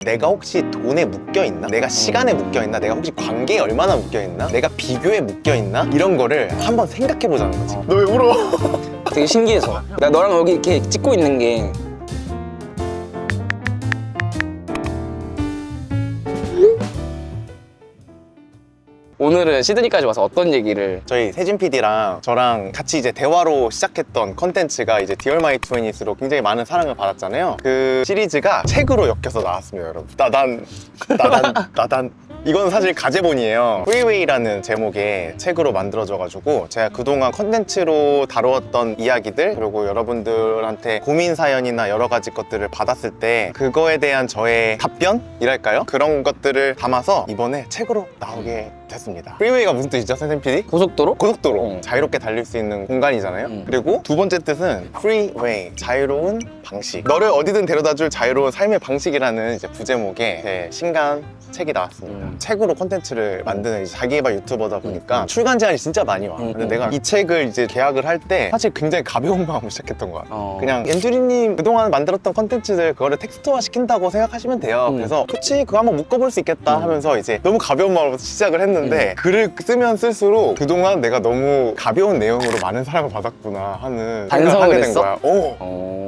내가 혹시 돈에 묶여있나? 내가 시간에 묶여있나? 내가 혹시 관계에 얼마나 묶여있나? 내가 비교에 묶여있나? 이런 거를 한번 생각해보자는 거지. 너 왜 울어? 되게 신기해서 나 너랑 여기 이렇게 찍고 있는 게 오늘은 시드니까지 와서 어떤 얘기를 저희 세진 PD랑 저랑 같이 이제 대화로 시작했던 컨텐츠가 이제 Dear My Twenties 로 굉장히 많은 사랑을 받았잖아요. 그 시리즈가 책으로 엮여서 나왔습니다, 여러분. 나단 이건 사실 가제본이에요. Freeway라는 제목의 책으로 만들어져가지고 제가 그동안 컨텐츠로 다루었던 이야기들, 그리고 여러분들한테 고민 사연이나 여러 가지 것들을 받았을 때 그거에 대한 저의 답변이랄까요? 그런 것들을 담아서 이번에 책으로 나오게 됐습니다. Freeway가 무슨 뜻이죠, 선생님 PD? 고속도로? 고속도로. 자유롭게 달릴 수 있는 공간이잖아요. 그리고 두 번째 뜻은 Freeway, 자유로운 방식. 너를 어디든 데려다줄 자유로운 삶의 방식이라는 이제 부제목의 제 신간 책이 나왔습니다. 책으로 콘텐츠를 만드는 이제 자기개발 유튜버다 보니까 출간 제한이 진짜 많이 와. 근데 내가 이 책을 이제 계약을 할 때 사실 굉장히 가벼운 마음으로 시작했던 거야. 그냥 엔주리님 그동안 만들었던 콘텐츠들 그거를 텍스트화 시킨다고 생각하시면 돼요. 그래서 그치, 그거 한번 묶어볼 수 있겠다 하면서 이제 너무 가벼운 마음으로 시작을 했는데 글을 쓰면 쓸수록 그동안 내가 너무 가벼운 내용으로 많은 사랑을 받았구나 하는 생각을 하게 된 거야.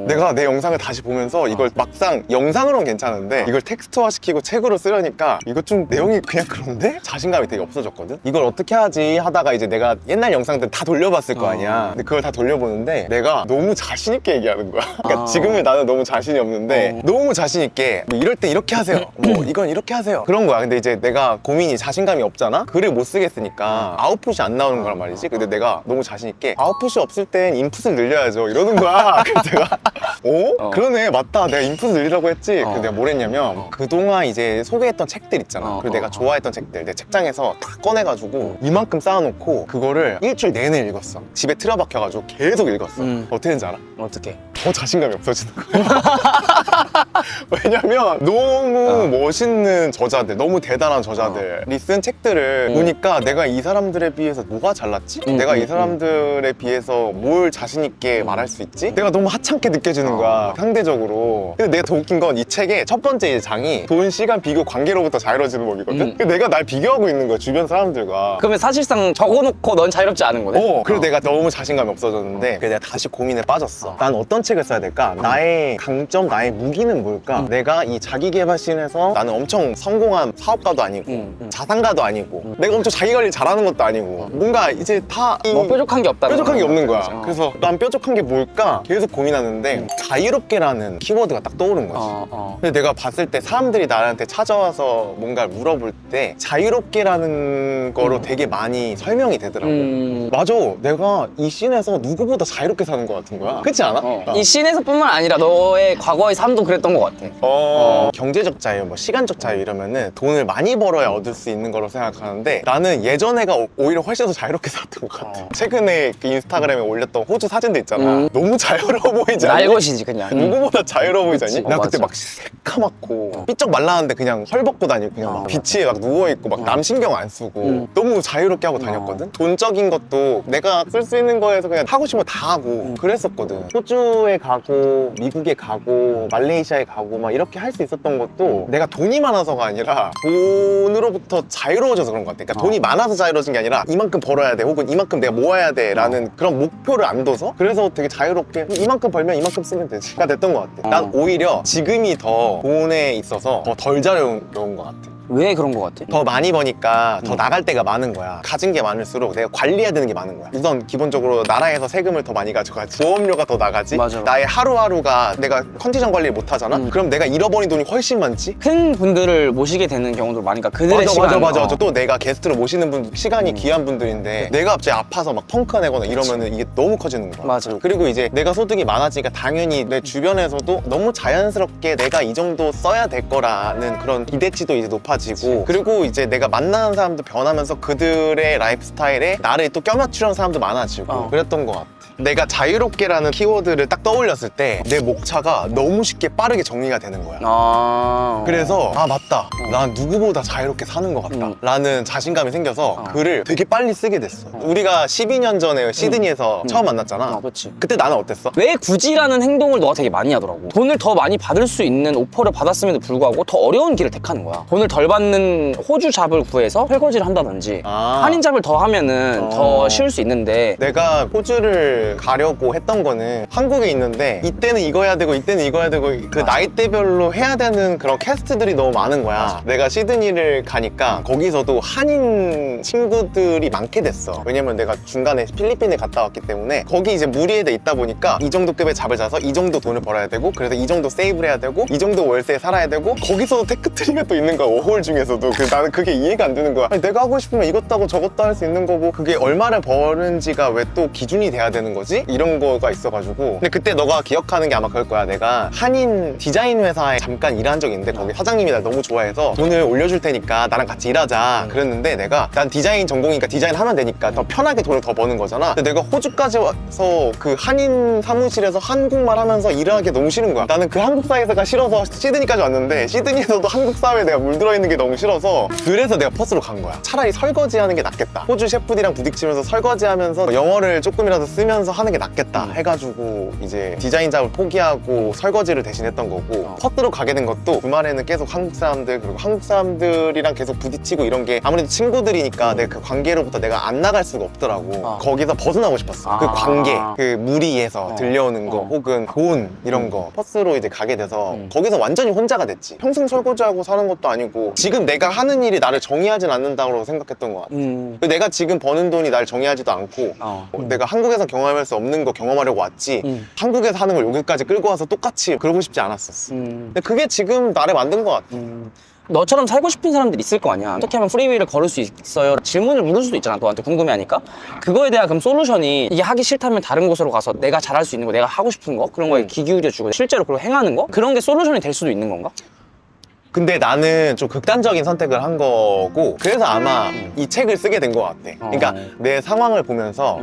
내가 내 영상을 다시 보면서 이걸 막상 영상으로는 괜찮은데 이걸 텍스트화 시키고 책으로 쓰려니까 이거 좀 내용이 그냥 그런데? 자신감이 되게 없어졌거든? 이걸 어떻게 하지 하다가 이제 내가 옛날 영상들 다 돌려봤을 거 아니야. 근데 그걸 다 돌려보는데 내가 너무 자신있게 얘기하는 거야. 그러니까 지금은 나는 너무 자신이 없는데 너무 자신있게 뭐 이럴 때 이렇게 하세요. 뭐 이건 이렇게 하세요. 그런 거야. 근데 이제 내가 고민이 자신감이 없잖아? 글을 못 쓰겠으니까 아웃풋이 안 나오는 거란 말이지. 근데 내가 너무 자신있게 아웃풋이 없을 땐 인풋을 늘려야죠 이러는 거야. 그래서 내가 그러네, 맞다, 내가 인풋을 늘리라고 했지. 그래서 내가 뭘 했냐면 그동안 이제 소개했던 책들 있잖아. 그리고 내가 좋아했던 책들 내 책장에서 다 꺼내가지고 이만큼 쌓아놓고 그거를 일주일 내내 읽었어. 집에 틀어박혀가지고 계속 읽었어. 어떻게 했는지 알아? 어떻게? 더 자신감이 없어지는 거야. 왜냐면 너무 멋있는 저자들, 너무 대단한 저자들이 쓴 책들을 보니까 내가 이 사람들에 비해서 뭐가 잘났지? 내가 이 사람들에 비해서 뭘 자신 있게 말할 수 있지? 내가 너무 하찮게 느껴지는 거야, 상대적으로. 근데 내가 더 웃긴 건 이 책의 첫 번째 장이 돈, 시간, 비교, 관계로부터 자유로워지는 법이거든? 근데 내가 날 비교하고 있는 거야, 주변 사람들과. 그러면 사실상 적어놓고 넌 자유롭지 않은 거네? 그래서 내가 너무 자신감이 없어졌는데 그래서 내가 다시 고민에 빠졌어. 난 어떤 책을 써야 될까? 나의 강점, 나의 무기는 뭘까? 내가 이 자기개발씬에서 나는 엄청 성공한 사업가도 아니고 자산가도 아니고 내가 엄청 자기관리 잘하는 것도 아니고 뭔가 이제 다 뭐 뾰족한 게 없다. 뾰족한 게 없는 거야. 그래서 난 뾰족한 게 뭘까? 계속 고민하는데 자유롭게라는 키워드가 딱 떠오른 거지. 근데 내가 봤을 때 사람들이 나한테 찾아와서 뭔가를 물어볼 때 자유롭게라는 거로 되게 많이 설명이 되더라고. 맞아, 내가 이 씬에서 누구보다 자유롭게 사는 것 같은 거야. 그렇지 않아? 이 씬에서뿐만 아니라 너의 과거의 삶도 그랬던 것 같아. 경제적 자유, 뭐 시간적 자유 이러면은 돈을 많이 벌어야 얻을 수 있는 거로 생각하는데 나는 예전에가 오히려 훨씬 더 자유롭게 살았던 것 같아. 최근에 그 인스타그램에 올렸던 호주 사진도 있잖아. 너무 자유로워 보이지 않니? 날것이지 그냥. 누구보다 자유로워 보이지 않니? 나 그때 맞아. 막 새카맣고 삐쩍 말랐는데 그냥 헐벗고 다니고 그냥 막 비치에 막 누워있고 막 남 신경 안 쓰고 너무 자유롭게 하고 다녔거든? 돈적인 것도 내가 쓸 수 있는 거에서 그냥 하고 싶은 거 다 하고 그랬었거든. 호주에 가고 미국에 가고 말레이시아에 가고 막 이렇게 할 수 있었던 것도 내가 돈이 많아서가 아니라 돈으로부터 자유로워져서 그런 것 같아. 그러니까 돈이 많아서 자유로워진 게 아니라 이만큼 벌어야 돼 혹은 이만큼 내가 모아야 돼 라는 그런 목표를 안 둬서 그래서 되게 자유롭게 이만큼 벌면 이만큼 쓰면 되지가 됐던 것 같아. 난 오히려 지금이 더 돈에 있어서 더 덜 자유로운 것 같아. 왜 그런 것 같아? 더 많이 버니까 더 나갈 때가 많은 거야. 가진 게 많을수록 내가 관리해야 되는 게 많은 거야. 우선 기본적으로 나라에서 세금을 더 많이 가져가지, 보험료가 더 나가지. 맞아. 나의 하루하루가 내가 컨디션 관리를 못 하잖아. 그럼 내가 잃어버린 돈이 훨씬 많지. 큰 분들을 모시게 되는 경우도 많으니까 그들의 시간. 맞아. 또 내가 게스트로 모시는 분 시간이 귀한 분들인데 내가 갑자기 아파서 막 펑크가 내거나 이러면은 이게 너무 커지는 거야. 맞아. 그리고 이제 내가 소득이 많아지니까 당연히 내 주변에서도 너무 자연스럽게 내가 이 정도 써야 될 거라는 그런 기대치도 이제 높아지고 그리고 이제 내가 만나는 사람도 변하면서 그들의 라이프 스타일에 나를 또 껴맞추려는 사람도 많아지고 그랬던 것 같아. 내가 자유롭게라는 키워드를 딱 떠올렸을 때 내 목차가 너무 쉽게 빠르게 정리가 되는 거야. 그래서 아 맞다, 난 누구보다 자유롭게 사는 것 같다 라는 자신감이 생겨서 글을 되게 빨리 쓰게 됐어. 우리가 12년 전에 시드니에서 처음 만났잖아. 그렇지. 그때 나는 어땠어? 왜 굳이라는 행동을 너가 되게 많이 하더라고. 돈을 더 많이 받을 수 있는 오퍼를 받았음에도 불구하고 더 어려운 길을 택하는 거야. 돈을 덜 받는 호주 잡을 구해서 설거지를 한다든지 한인 잡을 더 하면은 더 쉬울 수 있는데, 내가 호주를 가려고 했던 거는 한국에 있는데 이때는 이거 해야 되고 이때는 이거 해야 되고 그 나이대별로 해야 되는 그런 캐스트들이 너무 많은 거야. 내가 시드니를 가니까 거기서도 한인 친구들이 많게 됐어. 왜냐면 내가 중간에 필리핀에 갔다 왔기 때문에 거기 이제 무리에 돼 있다 보니까 이 정도 급의 잡을 자서 이 정도 돈을 벌어야 되고, 그래서 이 정도 세이브를 해야 되고, 이 정도 월세에 살아야 되고, 거기서도 테크트리가 또 있는 거야. 워홀 중에서도. 나는 그게 이해가 안 되는 거야. 아니, 내가 하고 싶으면 이것도 하고 저것도 할 수 있는 거고, 그게 얼마를 버는지가 왜 또 기준이 돼야 되는 거지? 이런 거가 있어가지고. 근데 그때 너가 기억하는 게 아마 그럴 거야. 내가 한인 디자인 회사에 잠깐 일한 적이 있는데 거기 사장님이 날 너무 좋아해서 돈을 올려줄 테니까 나랑 같이 일하자 그랬는데, 내가 난 디자인 전공이니까 디자인 하면 되니까 더 편하게 돈을 더 버는 거잖아. 근데 내가 호주까지 와서 그 한인 사무실에서 한국말 하면서 일을 하기 너무 싫은 거야. 나는 그 한국 사회가 싫어서 시드니까지 왔는데, 시드니에서도 한국 사회에 내가 물들어 있는 게 너무 싫어서, 그래서 내가 퍼스로 간 거야. 차라리 설거지 하는 게 낫겠다. 호주 셰프들이랑 부딪히면서 설거지 하면서 영어를 조금이라도 쓰면서 하는 게 낫겠다 해가지고 이제 디자인 잡을 포기하고 설거지를 대신 했던 거고, 퍼스로 가게 된 것도 주말에는 계속 한국 사람들, 그리고 한국 사람들이랑 계속 부딪히고 이런 게 아무래도 친구들이니까 내가 그 관계로부터 내가 안 나갈 수가 없더라고. 거기서 벗어나고 싶었어. 그 관계, 그 무리에서 들려오는 거 혹은 돈 이런 거. 퍼스로 이제 가게 돼서 거기서 완전히 혼자가 됐지. 평생 설거지하고 사는 것도 아니고 지금 내가 하는 일이 나를 정의하진 않는다고 생각했던 것 같아. 내가 지금 버는 돈이 나를 정의하지도 않고 내가 한국에서 경험할 수 없는 거 경험하려고 왔지 한국에서 하는 걸 여기까지 끌고 와서 똑같이 그러고 싶지 않았었어. 근데 그게 지금 나를 만든 것 같아. 너처럼 살고 싶은 사람들이 있을 거 아니야. 어떻게 하면 프리웨이를 걸을 수 있어요? 질문을 물을 수도 있잖아. 너한테 궁금해하니까. 그거에 대한 그럼 솔루션이, 이게 하기 싫다면 다른 곳으로 가서 내가 잘할 수 있는 거, 내가 하고 싶은 거, 그런 거에 귀 기울여주고 실제로 그걸 행하는 거, 그런 게 솔루션이 될 수도 있는 건가? 근데 나는 좀 극단적인 선택을 한 거고, 그래서 아마 이 책을 쓰게 된 것 같아. 그러니까 내 상황을 보면서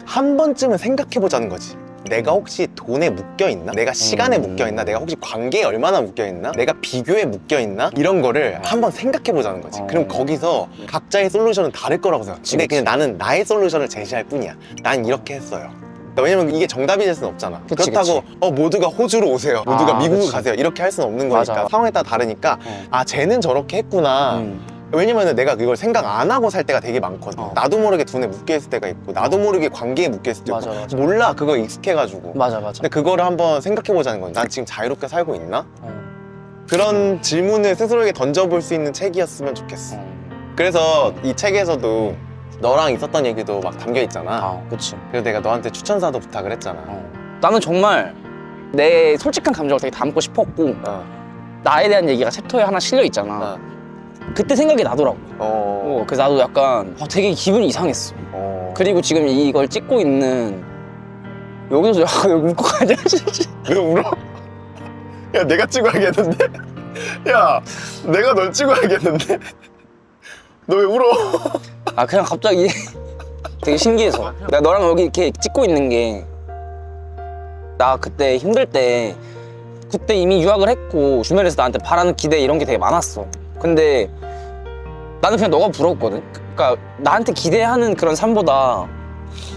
한 번쯤은 생각해보자는 거지. 내가 혹시 돈에 묶여있나? 내가 시간에 묶여있나? 내가 혹시 관계에 얼마나 묶여있나? 내가 비교에 묶여있나? 이런 거를 한번 생각해보자는 거지. 그럼 거기서 각자의 솔루션은 다를 거라고 생각해. 근데 그냥 나는 나의 솔루션을 제시할 뿐이야. 난 이렇게 했어요. 왜냐면 이게 정답이 될 수는 없잖아. 그치, 그렇다고 모두가 호주로 오세요, 모두가 미국으로 그치. 가세요, 이렇게 할 수는 없는 거니까. 맞아. 상황에 따라 다르니까 아 쟤는 저렇게 했구나. 왜냐면 내가 그걸 생각 안 하고 살 때가 되게 많거든. 나도 모르게 돈에 묶여있을 때가 있고, 나도 모르게 관계에 묶여있을 때가 있고. 맞아. 몰라, 그거 익숙해가지고. 맞아. 근데 그거를 한번 생각해보자는 거야. 난 지금 자유롭게 살고 있나? 그런 질문을 스스로에게 던져볼 수 있는 책이었으면 좋겠어. 그래서 이 책에서도 너랑 있었던 얘기도 막 담겨있잖아. 그치. 그래서 내가 너한테 추천사도 부탁을 했잖아. 나는 정말 내 솔직한 감정을 되게 담고 싶었고, 나에 대한 얘기가 챕터에 하나 실려 있잖아. 그때 생각이 나더라고. 그래서 나도 약간 되게 기분이 이상했어. 그리고 지금 이걸 찍고 있는 여기서 약간 울컥 가냐? 왜 울어? 야, 내가 찍어야겠는데? 야, 내가 널 찍어야겠는데? 너 왜 울어? 그냥 갑자기 되게 신기해서. 내가 너랑 여기 이렇게 찍고 있는 게, 나 그때 힘들 때, 그때 이미 유학을 했고 주변에서 나한테 바라는 기대 이런 게 되게 많았어. 근데 나는 그냥 너가 부러웠거든. 그러니까 나한테 기대하는 그런 삶보다,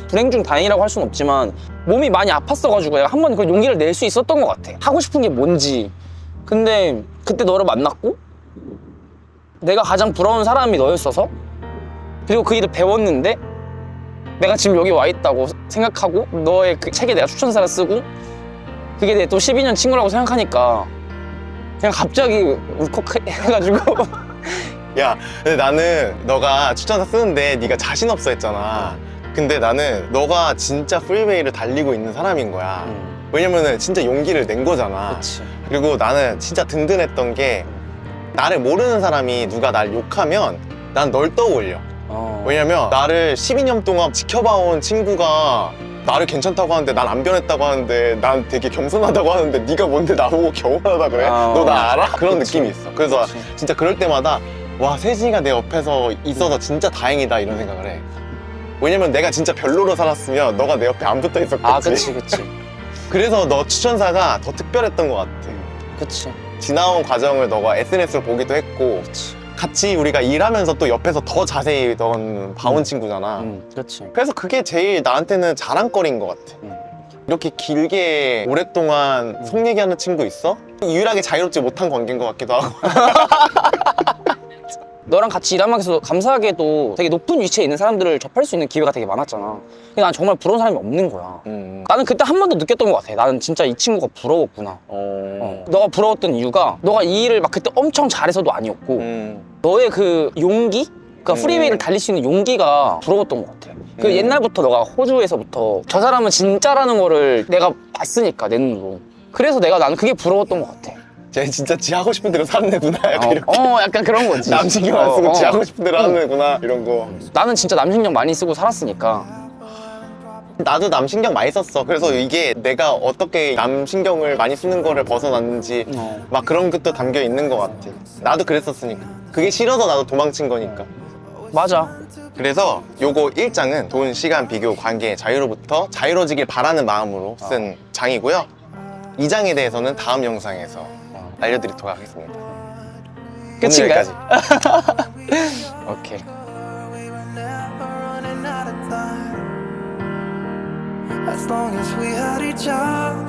불행 중 다행이라고 할 수는 없지만 몸이 많이 아팠어가지고 내가 한 번 그런 용기를 낼 수 있었던 것 같아. 하고 싶은 게 뭔지. 근데 그때 너를 만났고 내가 가장 부러운 사람이 너였어서, 그리고 그 일을 배웠는데 내가 지금 여기 와 있다고 생각하고 너의 그 책에 내가 추천사를 쓰고 그게 내 또 12년 친구라고 생각하니까 그냥 갑자기 울컥해가지고. 야, 근데 나는 너가 추천사 쓰는데 네가 자신 없어 했잖아. 근데 나는 너가 진짜 프리웨이를 달리고 있는 사람인 거야. 왜냐면은 진짜 용기를 낸 거잖아. 그치. 그리고 나는 진짜 든든했던 게, 나를 모르는 사람이 누가 날 욕하면 난 널 떠올려. 왜냐면 나를 12년 동안 지켜봐온 친구가 나를 괜찮다고 하는데 난 안 변했다고 하는데, 난 되게 겸손하다고 하는데 네가 뭔데 나보고 겸손하다 그래? 너 나 알아? 그런 느낌이 있어. 그래서 진짜 그럴 때마다 와, 세진이가 내 옆에서 있어서 진짜 다행이다 이런 생각을 해. 왜냐면 내가 진짜 별로로 살았으면 너가 내 옆에 안 붙어 있었겠지. 아 그치 그치 그래서 너 추천사가 더 특별했던 것 같아. 그치 지나온 과정을 너가 SNS로 보기도 했고 그치 같이 우리가 일하면서 또 옆에서 더 자세히 넌 봐온 친구잖아. 그치 그래서 그게 제일 나한테는 자랑거리인 것 같아. 이렇게 길게 오랫동안 속 얘기하는 친구 있어? 유일하게 자유롭지 못한 관계인 것 같기도 하고. 너랑 같이 일하면서 감사하게도 되게 높은 위치에 있는 사람들을 접할 수 있는 기회가 되게 많았잖아. 근데 난 정말 부러운 사람이 없는 거야. 나는 그때 한 번 더 느꼈던 것 같아. 나는 진짜 이 친구가 부러웠구나. 너가 부러웠던 이유가 너가 이 일을 막 그때 엄청 잘해서도 아니었고 너의 그 용기? 그러니까 프리웨이를 달릴 수 있는 용기가 부러웠던 것 같아. 그 옛날부터 너가 호주에서부터 저 사람은 진짜라는 거를 내가 봤으니까 내 눈으로. 그래서 나는 그게 부러웠던 것 같아. 쟤 진짜 지 하고 싶은 대로 사는 애구나. 약간 이렇게. 약간 그런 거지. 남 신경 안 쓰고 지 하고 싶은 대로 하는 애구나. 이런 거. 나는 진짜 남 신경 많이 쓰고 살았으니까. 나도 남 신경 많이 썼어. 그래서 이게 내가 어떻게 남 신경을 많이 쓰는 거를 벗어났는지 막 그런 것도 담겨 있는 것 같아. 나도 그랬었으니까. 그게 싫어서 나도 도망친 거니까. 맞아. 그래서 요거 1장은 돈, 시간, 비교, 관계, 자유로부터 자유로워지길 바라는 마음으로 쓴 장이고요. 2장에 대해서는 다음 영상에서 알려드리도록 하겠습니다. 오늘 끝인가요? 여기까지. 오케이. As long as we had each other